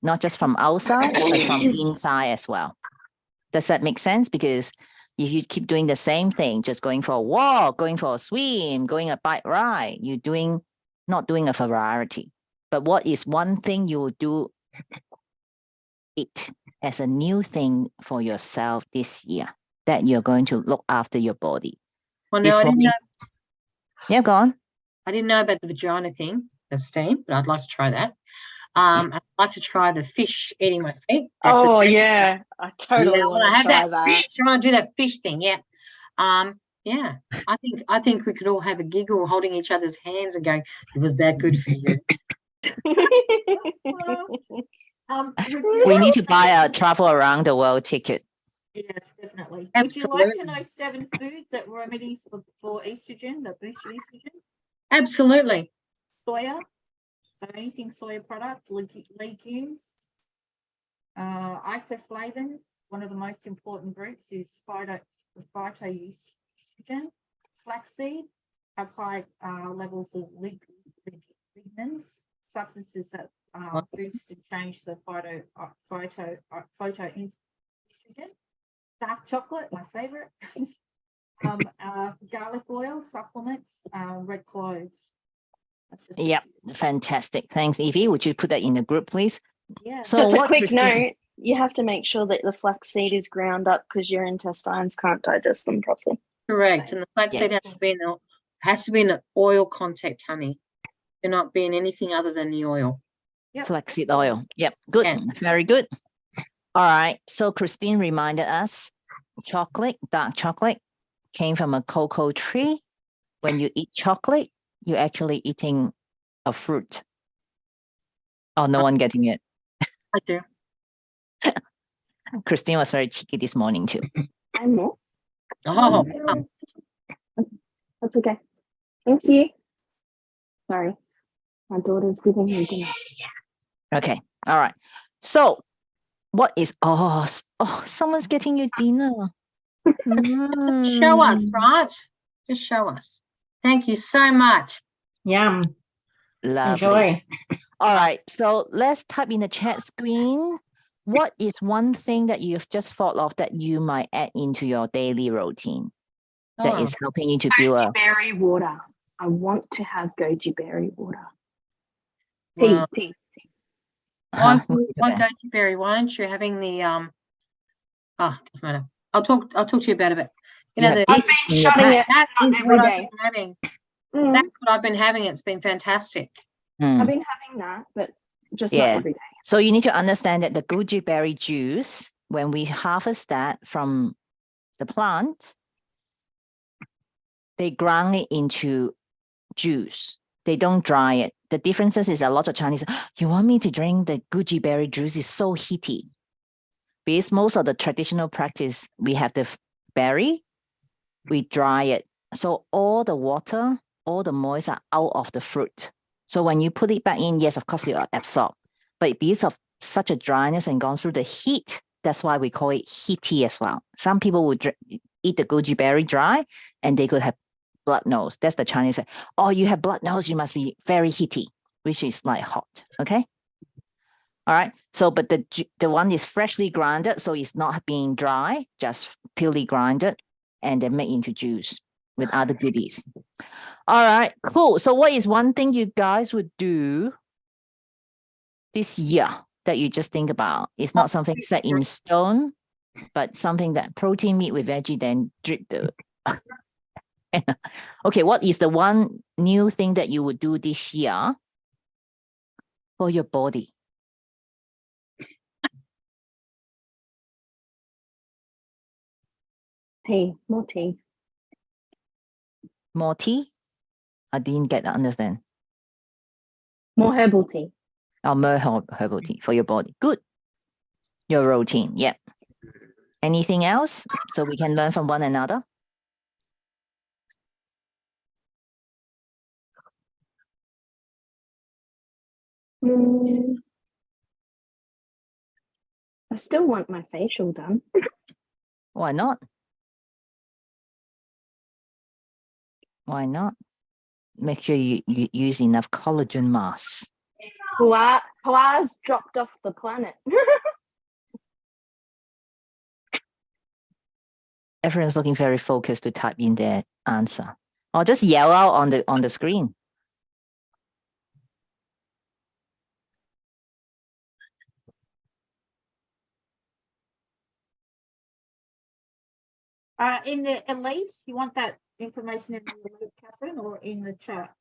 not just from outside, but from inside as well. Does that make sense? Because if you keep doing the same thing, just going for a walk, going for a swim, going a bike ride, you're not doing a variety. But what is one thing you will do it as a new thing for yourself this year that you're going to look after your body? Well, This no, I didn't morning- know. Yeah, go on. I didn't know about the vagina thing, the steam, but I'd like to try that. I'd like to try the fish eating my feet. That's a Oh great- yeah, I totally Yeah, I want wanna to have try that that. fish. I want to do that fish thing. Yeah. Yeah. I think we could all have a giggle holding each other's hands and going, "It was that good for you." We need to buy a travel around the world ticket. Yes, definitely. Would you like to Absolutely. know 7 foods that remedies for estrogen, that boost your estrogen? Absolutely. Soya, so anything soya product, legumes, isoflavones. One of the most important groups is phytoestrogen. Flaxseed have high levels of lignans, substances that boost and change the phytoestrogen. Dark chocolate, my favorite. Garlic oil supplements, red cloves. That's just- Yep, fantastic. Thanks, Evie. Would you put that in the group, please? Yeah. So Just a what, quick Christine- note: you have to make sure that the flaxseed is ground up because your intestines can't digest them properly. Correct. And the flaxseed Yes. has to be in an oil contact, honey. Cannot be in anything other than the oil. Yep. Flaxseed oil. Yep, good. Yeah. Very good. All right. So Christine reminded us dark chocolate came from a cocoa tree. When you eat chocolate, you're actually eating a fruit. Oh, no one getting it. I do. Christine was very cheeky this morning too. And more. Oh, That's okay. Thank you. Sorry, my daughter's giving me dinner. Okay. All right. So what is someone's getting you dinner. just show us, right? Just show us. Thank you so much. Yum. Lovely. Enjoy. All right. So let's type in the chat screen. What is one thing that you've just thought of that you might add into your daily routine that Oh, is helping you to build Goji a berry water. I want to have goji berry water. Tea, well, tea. why Huh? goji berry? Why aren't you having the doesn't matter. I'll talk to you about it. You know, have the, this I've been in your shutting pack. it that is every what I've day. been having. Mm, That's what I've been having. It's been fantastic. Mm. I've been having that, but just Yeah. not every day. So you need to understand that the goji berry juice, when we harvest that from the plant, they grind it into juice. They don't dry it. The differences is a lot of Chinese, you want me to drink the goji berry juice? It's so heaty. Because most of the traditional practice, we have the berry, we dry it. So all the water, all the moisture are out of the fruit. So when you put it back in, yes, of course, it will absorb. But because of such a dryness and gone through the heat, that's why we call it heaty as well. Some people would eat the goji berry dry and they could have blood nose. That's the Chinese say, oh, you have blood nose, you must be very heaty, which is like hot, okay? All right, so but the one is freshly grounded, so it's not being dry, just purely grounded and then made into juice with other goodies. All right, cool. So what is one thing you guys would do this year that you just think about. It's not something set in stone, but something that protein, meat with veggie, then drip the. Okay, what is the one new thing that you would do this year for your body? Tea, more tea. More tea? I didn't get that, understand. More herbal tea. Or more herbal tea for your body. Good. Your routine, yep. Anything else so we can learn from one another? Mm. I still want my facial done. Why not? Why not? Make sure you use enough collagen mass. Pilar's dropped off the planet. Everyone's looking very focused to type in their answer. Or just yell out on the screen. In the elite, you want that information in the elite, Catherine, or in the chat?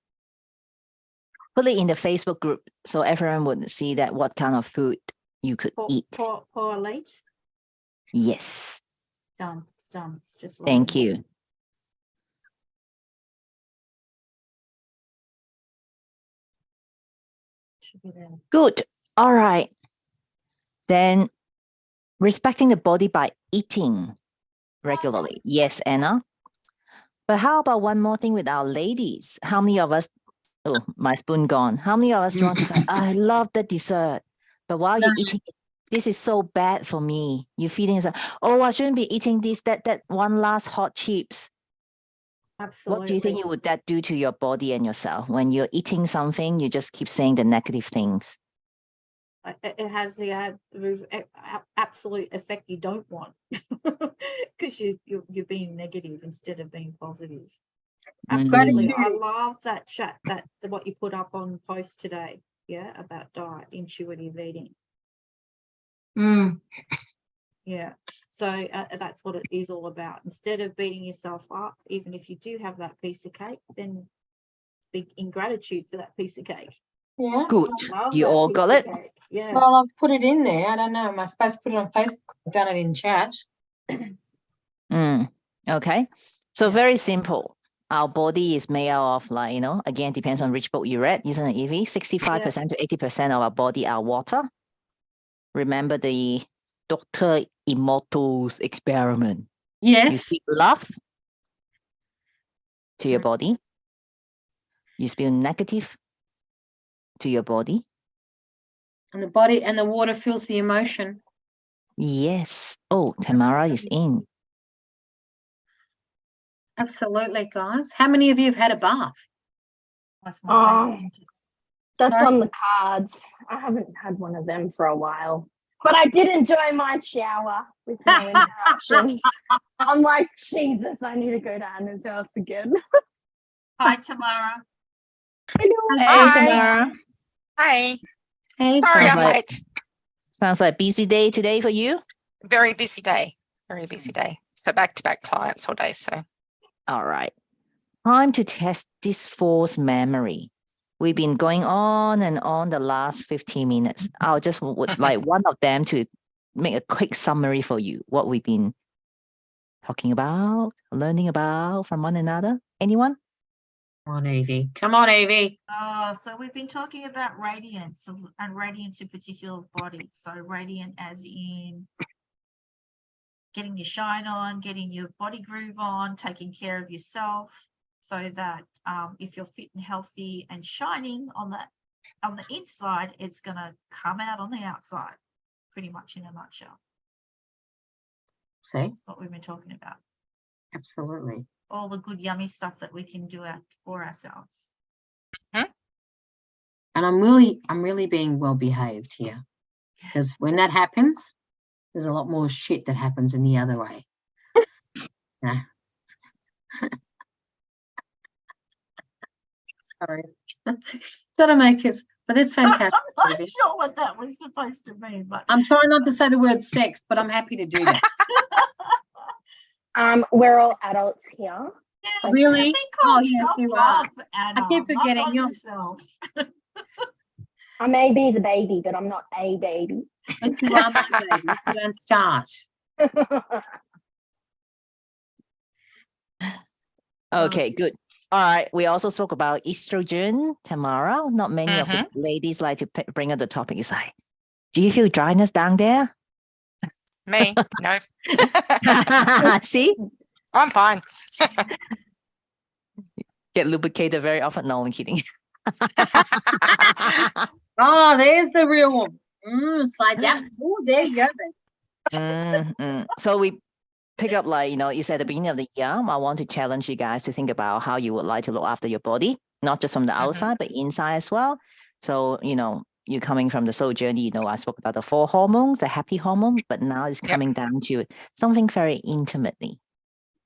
Put it in the Facebook group so everyone would see that what kind of food you could eat. For elite? Yes. Done. It's done. It's just Thank loading. you. Should be there. Good. All right. Then respecting the body by eating regularly. Yes, Anna. But how about one more thing with our ladies? How many of us, oh, my spoon gone. How many of us want to go, I love the dessert. But while you're eating it, this is so bad for me. You're feeling yourself, oh, I shouldn't be eating this, that one last hot chips. Absolutely. What do you think would that do to your body and yourself? When you're eating something, you just keep saying the negative things. It has the absolute effect you don't want, because you're being negative instead of being positive. Absolutely. I Gratitude. love that chat, that what you put up on post today, yeah, about diet, intuitive eating. Yeah, so that's what it is all about. Instead of beating yourself up, even if you do have that piece of cake, then be in gratitude for that piece of cake. Yeah. Good. Love You that all piece got of it? cake. Yeah. Well, I've put it in there. I don't know. Am I supposed to put it on Facebook? I've done it in chat. Okay. So Yeah. very simple. Our body is made out of, like, again, depends on which book you read, isn't it, Evie? 65% to 80% of our body are water. Remember the Dr. Emoto's experiment. You Yes. speak love to your body. You speak negative to your body. And the body and the water feels the emotion. Yes. Oh, Tamara is in. Absolutely, guys. How many of you have had a bath? That's my favorite. That's Sorry? on the cards. I haven't had one of them for a while. But I did enjoy my shower with no interruptions. I'm like, Jesus, I need to go to Anna's house again. Hi, Tamara. Hey, Hi. Tamara. Hi. Hey, Sorry, Sounds I'm like- late. Sounds like a busy day today for you. Very busy day. Very busy day. So back-to-back clients all day. So All right. Time to test this false memory. We've been going on and on the last 15 minutes. I'll just would like one of them to make a quick summary for you, what we've been talking about, learning about from one another. Anyone? Come on, Evie. Come on, Evie. So we've been talking about radiance and radiance in particular body. So radiant as in getting your shine on, getting your body groove on, taking care of yourself, so that if you're fit and healthy and shining on the inside, it's gonna come out on the outside, pretty much in a nutshell. See? That's what we've been talking about. Absolutely. All the good yummy stuff that we can do for ourselves. And I'm really being well behaved here. Because when that happens, there's a lot more shit that happens in the other way. Yeah. Sorry. Gotta make it But it's fantastic. I'm not David. sure what that was supposed to mean, but I'm trying not to say the word sex, but I'm happy to do that. We're all adults here. yeah, Really? you've been called Oh, yes, you self-love, are. Anna, keep not forgetting on you're- yourself. I may be the baby, but I'm not a baby. But you are my baby, so don't start. Okay, good. All right. We also spoke about estrogen, Tamara. Not many of the ladies like to bring up the topic. It's like, do you feel dryness down there? Me? No. See? I'm fine. Get lubricated very often. No, I'm kidding. Oh, there's the real one. Slide down. Oh, there you go. So we pick up, like, you said at the beginning of the year, I want to challenge you guys to think about how you would like to look after your body, not just from the outside, but inside as well. So, you're coming from the soul journey, I spoke about the 4 hormones, the happy hormone, but now it's coming down to something very intimately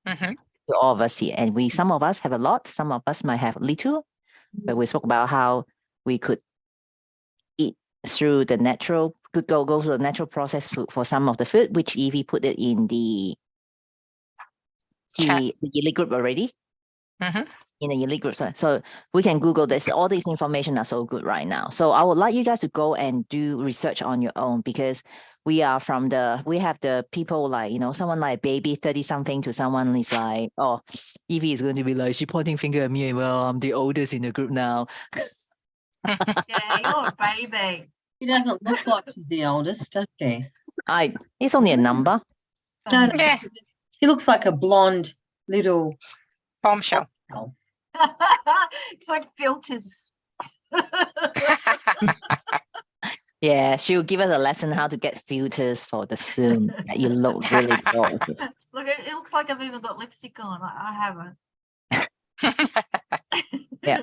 to all of us here. And some of us have a lot, some of us might have little, but we spoke about how we could eat through the natural, go through the natural process for some of the food, which Evie put it in the elite group already. In the elite group. So we can Google this. All this information are so good right now. So I would like you guys to go and do research on your own, because we have the people like, someone like baby 30 something to someone is like, oh, Evie is going to be like, she pointing finger at me, and well, I'm the oldest in the group now. Yeah, you're a baby. She doesn't look like she's the oldest, does she? It's only a number. No, Yeah. she looks like a blonde little. Bombshell. Like filters. Yeah, she'll give us a lesson how to get filters for the Zoom. You look really gorgeous. Look, it looks like I've even got lipstick on. I haven't. Yeah.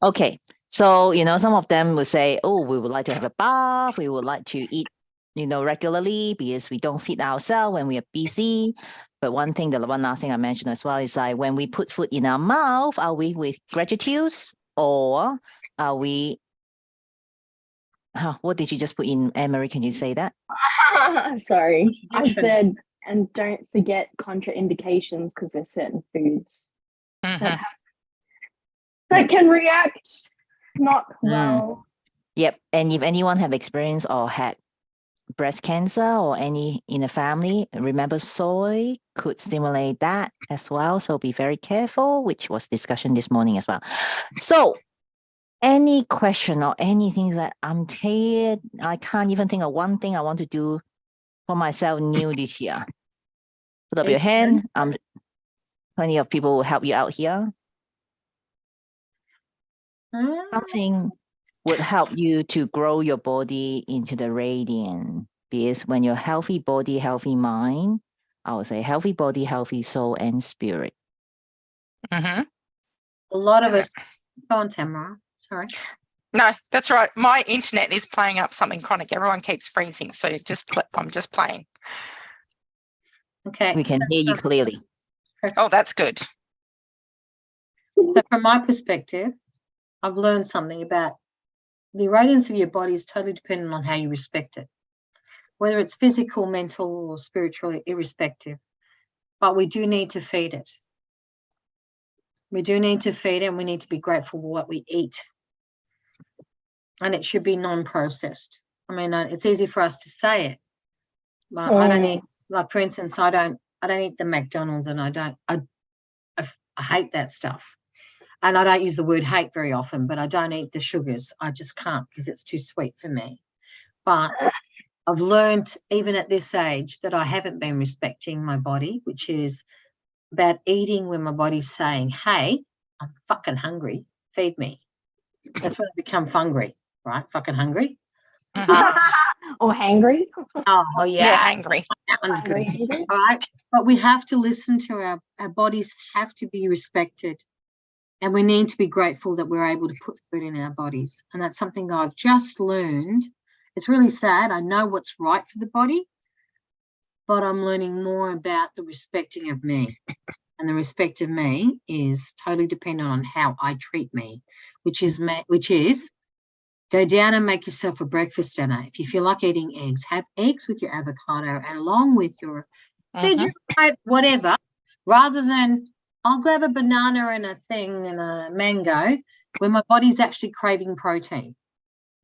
Okay. So, some of them will say, oh, we would like to have a bath. We would like to eat, regularly, because we don't feed ourselves when we are busy. But one last thing I mentioned as well is like, when we put food in our mouth, are we with gratitude, or are we, what did you just put in, Anne-Marie? Can you say that? Sorry. I Different. said, and don't forget contraindications, because there's certain foods that can react not well. Yep. And if anyone have experienced or had breast cancer or any in the family, remember soy could stimulate that as well. So be very careful, which was discussion this morning as well. So any question or anything that I'm tired, I can't even think of one thing I want to do for myself new this year. Put up your hand. Plenty of people will help you out here. Something would help you to grow your body into the radiant. Because when you're healthy body, healthy mind, I would say healthy body, healthy soul and spirit. A lot of us. Go on, Tamara. Sorry. No, that's right. My internet is playing up something chronic. Everyone keeps freezing. So I'm just playing. Okay. We can hear you clearly. Oh, that's good. So from my perspective, I've learned something about the radiance of your body is totally dependent on how you respect it, whether it's physical, mental, or spiritual, irrespective. But we do need to feed it. We do need to feed it, and we need to be grateful for what we eat. And it should be non-processed. I mean, it's easy for us to say it, but I don't eat, like, for instance, I don't eat the McDonald's, and I hate that stuff. And I don't use the word hate very often, but I don't eat the sugars. I just can't, because it's too sweet for me. But I've learned, even at this age, that I haven't been respecting my body, which is about eating when my body's saying, hey, I'm fucking hungry, feed me. That's when I become fungry, right? Fucking hungry. Or hangry. Oh, yeah. Yeah, angry. That one's good. Hangry. All right. But we have to listen to our bodies, have to be respected. And we need to be grateful that we're able to put food in our bodies. And that's something I've just learned. It's really sad. I know what's right for the body, but I'm learning more about the respecting of me. And the respect of me is totally dependent on how I treat me, which is Go down and make yourself a breakfast dinner. If you feel like eating eggs, have eggs with your avocado and along with your Vegemite, whatever, rather than I'll grab a banana and a thing and a mango when my body's actually craving protein.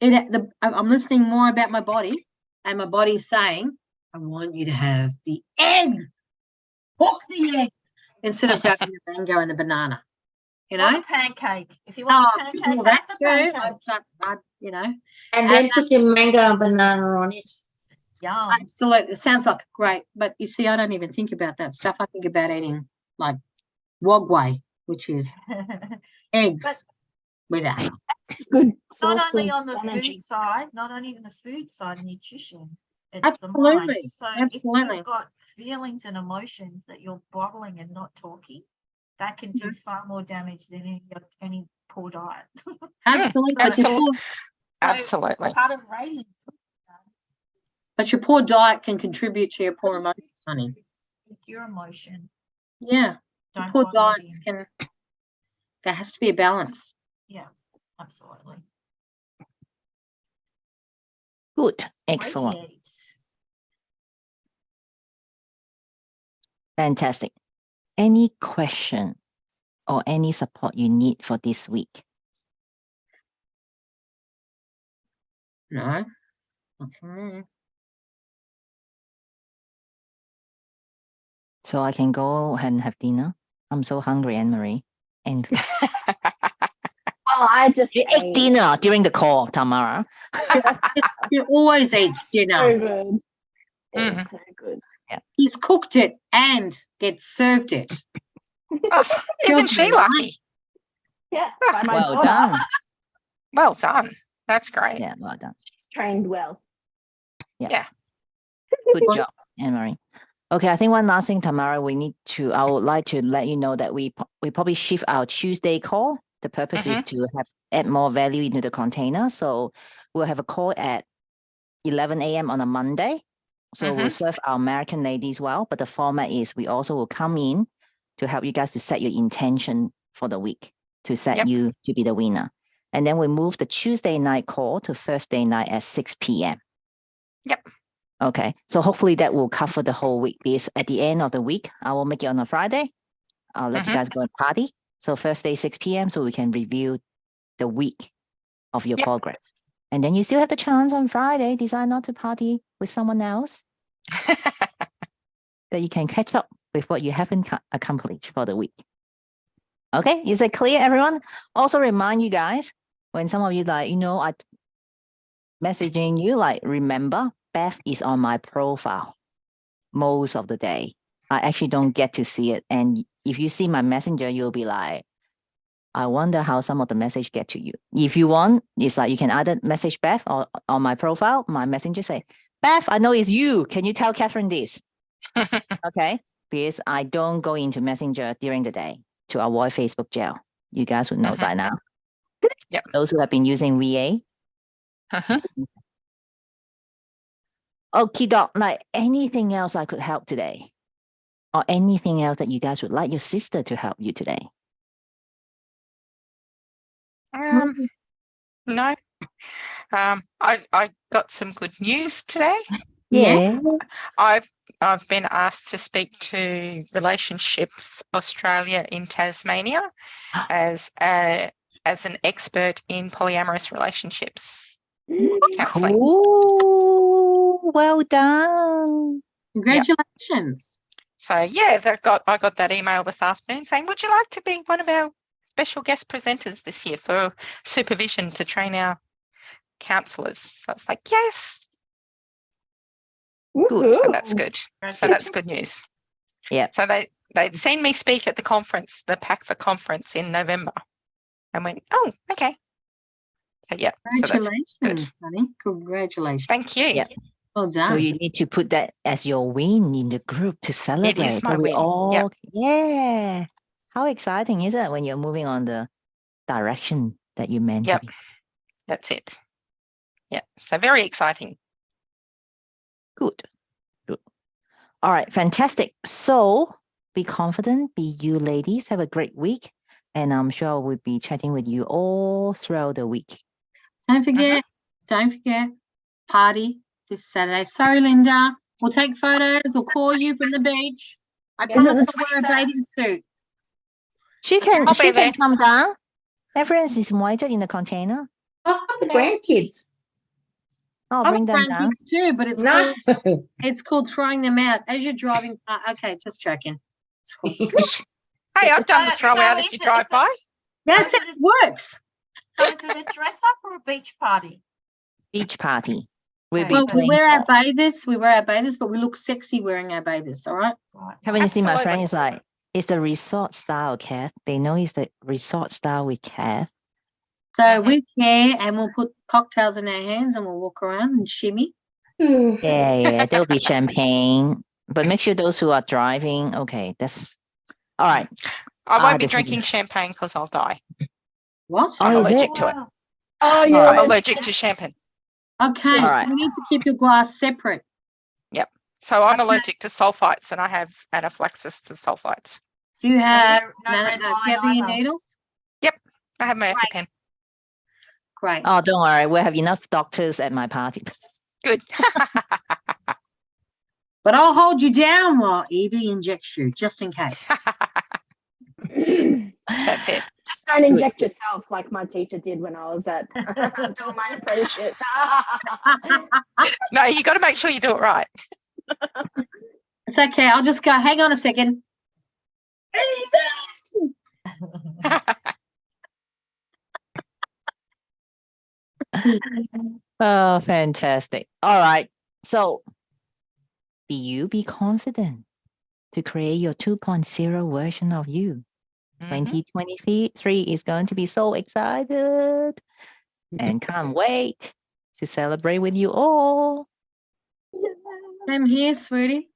I'm listening more about my body, and my body's saying, I want you to have the egg. Cook the egg instead of grabbing the mango and the banana. You Or know? the pancake. If you want the pancake, well, that have too. the pancake. You know, And then put your mango and banana on it. Yum. absolutely. It sounds like great, but you see, I don't even think about that stuff. I think about eating like wogway, which is eggs But- with that. It's good. Not source only of on the energy. food side, not only in the food side, nutrition. It's the Absolutely, mind. So if absolutely. you've got feelings and emotions that you're bottling and not talking, that can do far more damage than any poor diet. Absolutely. But your Absolutely. poor, Absolutely. Part of Radiance. but your poor diet can contribute to your poor emotions, honey. Your emotion. Yeah. Your Don't poor bottle it diets in. there has to be a balance. Yeah, absolutely. Good. Excellent. Radiate. Fantastic. Any question or any support you need for this week? No, not for me. So I can go and have dinner. I'm so hungry, Anne-Marie. And Oh, I just you ate ate. dinner during the call, Tamara. You always eat dinner. So good. It's Mhm. so good. He's cooked it and gets served it. Oh, isn't Kills she me, lucky? Yeah, by my Well daughter. done. Well done. That's great. Yeah, well done. She's trained well. Good job, Anne-Marie. Okay, I think one last thing, Tamara, I would like to let you know that we probably shift our Tuesday call. The purpose is to add more value into the container. So we'll have a call at 11 a.m. on a Monday. So we'll serve our American ladies well, but the format is we also will come in to help you guys to set your intention for the week, to set you to be the winner. And then we move the Tuesday night call to Thursday night at 6 p.m. Yep. Okay, so hopefully that will cover the whole week, because at the end of the week, I will make it on a Friday. I'll let you guys go and party. So Thursday, 6 p.m. so we can review the week of your progress. And then you still have the chance on Friday, decide not to party with someone else, that you can catch up with what you haven't accomplished for the week. Okay, is that clear, everyone? Also remind you guys, when some of you I messaging you, remember, Beth is on my profile most of the day. I actually don't get to see it. And if you see my messenger, you'll be like, I wonder how some of the message get to you. If you want, it's like you can either message Beth or on my profile, my messenger say, Beth, I know it's you. Can you tell Catherine this? Okay, because I don't go into messenger during the day to avoid Facebook jail. You guys would know by now. Yep. Those who have been using VA. Okie doc, anything else I could help today? Or anything else that you guys would like your sister to help you today? No. I got some good news today. Yeah. I've been asked to speak to Relationships Australia in Tasmania as an expert in polyamorous relationships counselling. Cool. Well done. Congratulations. So yeah, I got that email this afternoon saying, would you like to be one of our special guest presenters this year for supervision to train our counsellors? So it's like, yes. Good. So that's good. So that's good news. Yeah. So they'd seen me speak at the conference, the PACFA conference in November, and went, oh, okay. So yeah. Congratulations, honey. Congratulations. Thank you. Yep. Well done. So you need to put that as your win in the group to celebrate. It is my So we win. all, yeah. How exciting is it when you're moving on the direction that you meant to be? That's it. Yeah. So very exciting. Good. Good. All right. Fantastic. So be confident. Be you ladies. Have a great week. And I'm sure we'll be chatting with you all throughout the week. Don't forget, party this Saturday. Sorry, Linda. We'll take photos. We'll call you from the beach. I Is it promise the to wear a bathing suit. She can I'll be there. come down. Everyone is invited in the container. Oh, the grandkids. I'll I've bring got them down. grandkids too, but No. it's called throwing them out as you're driving. Okay, just joking. Hey, I've done the So- throw so out is as you it- drive is it- by. That's it. It works. So is it a dress up or a beach party? Beach party. We'll Okay. be Well, we playing wear our sport. bathers. We wear our bathers, but we look sexy wearing our bathers. All right. Right. Haven't you seen my friend? Absolutely. It's like, it's the resort style, Kath. They know it's the resort style with Kath. So Mhm. we care, and we'll put cocktails in our hands, and we'll walk around and shimmy. Yeah, there'll be champagne. But make sure those who are driving, okay, that's all right. I won't be definitely. drinking champagne because I'll die. What? Oh, I'm is allergic it? to it. Oh, you're Alright. I'm allergic. allergic to champagne. Okay, All so right. we need to keep your glass separate. So I'm Okay. allergic to sulfites and I have anaphylaxis to sulfites. Do you have no red do you wine have the either. needles? I have my EpiPen. Great. Oh, don't worry. We'll have enough doctors at my party. Good. But I'll hold you down while Evie injects you, just in case. That's it. Just don't inject yourself like my teacher did when I was at doing my apprenticeship. No, you got to make sure you do it right. It's okay. I'll just go. Hang on a second. Oh, fantastic. All right. So be confident to create your 2.0 version of you. Mhm. 2023 is going to be so excited and can't wait to celebrate with you all. Same here, sweetie.